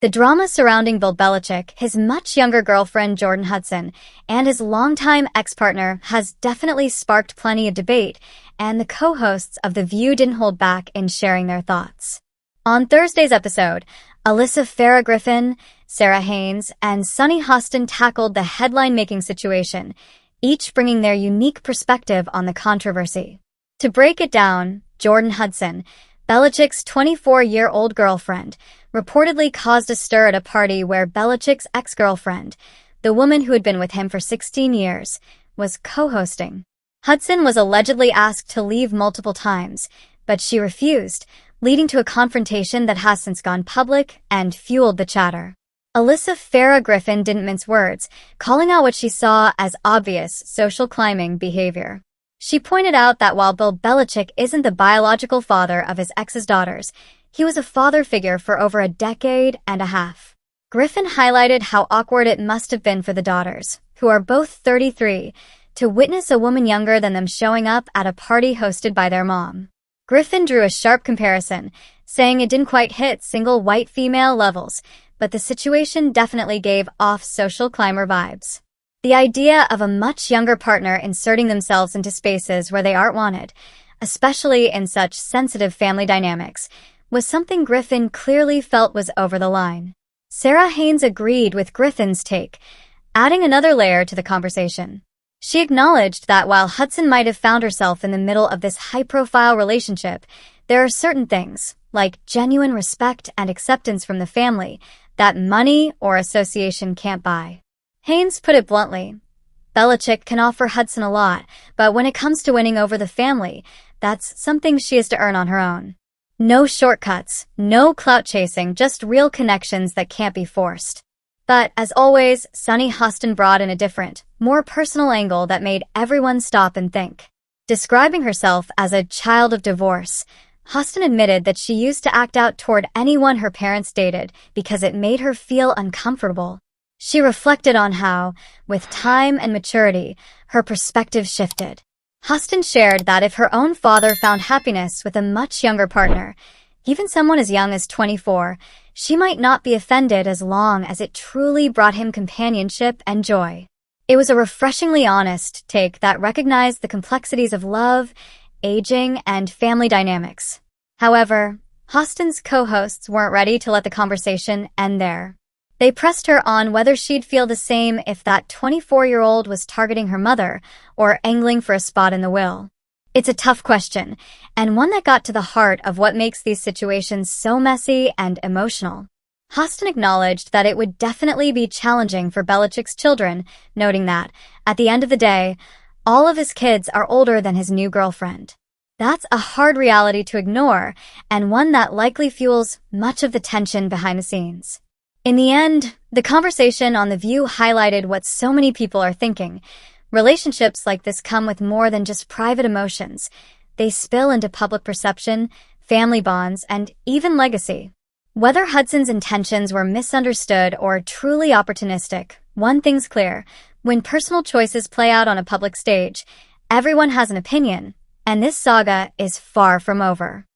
The drama surrounding Bill Belichick, his much younger girlfriend Jordon Hudson, and his longtime ex-partner has definitely sparked plenty of debate, and the co-hosts of The View didn't hold back in sharing their thoughts. On Thursday's episode, Alyssa Farah Griffin, Sara Haines, and Sunny Hostin tackled the headline-making situation, each bringing their unique perspective on the controversy. To break it down, Jordon Hudson, Belichick's 24-year-old girlfriend, reportedly caused a stir at a party where Belichick's ex-girlfriend, the woman who had been with him for 16 years, was co-hosting. Hudson was allegedly asked to leave multiple times, but she refused, leading to a confrontation that has since gone public and fueled the chatter. Alyssa Farah Griffin didn't mince words, calling out what she saw as obvious social climbing behavior. She pointed out that while Bill Belichick isn't the biological father of his ex's daughters, he was a father figure for over a decade and a half. Griffin highlighted how awkward it must have been for the daughters, who are both 33, to witness a woman younger than them showing up at a party hosted by their mom. Griffin drew a sharp comparison, saying it didn't quite hit single white female levels, but the situation definitely gave off social climber vibes. The idea of a much younger partner inserting themselves into spaces where they aren't wanted, especially in such sensitive family dynamics, was something Griffin clearly felt was over the line. Sara Haines agreed with Griffin's take, adding another layer to the conversation. She acknowledged that while Hudson might have found herself in the middle of this high-profile relationship, there are certain things, like genuine respect and acceptance from the family, that money or association can't buy. Haines put it bluntly, Belichick can offer Hudson a lot, but when it comes to winning over the family, that's something she has to earn on her own. No shortcuts, no clout chasing, just real connections that can't be forced. But, as always, Sunny Hostin brought in a different, more personal angle that made everyone stop and think. Describing herself as a child of divorce, Hostin admitted that she used to act out toward anyone her parents dated because it made her feel uncomfortable. She reflected on how, with time and maturity, her perspective shifted. Hostin shared that if her own father found happiness with a much younger partner, even someone as young as 24, she might not be offended as long as it truly brought him companionship and joy. It was a refreshingly honest take that recognized the complexities of love, aging, and family dynamics. However, Hostin's co-hosts weren't ready to let the conversation end there. They pressed her on whether she'd feel the same if that 24-year-old was targeting her mother or angling for a spot in the will. It's a tough question, and one that got to the heart of what makes these situations so messy and emotional. Hostin acknowledged that it would definitely be challenging for Belichick's children, noting that, at the end of the day, all of his kids are older than his new girlfriend. That's a hard reality to ignore, and one that likely fuels much of the tension behind the scenes. In the end, the conversation on The View highlighted what so many people are thinking. Relationships like this come with more than just private emotions. They spill into public perception, family bonds, and even legacy. Whether Hudson's intentions were misunderstood or truly opportunistic, one thing's clear. When personal choices play out on a public stage, everyone has an opinion, and this saga is far from over.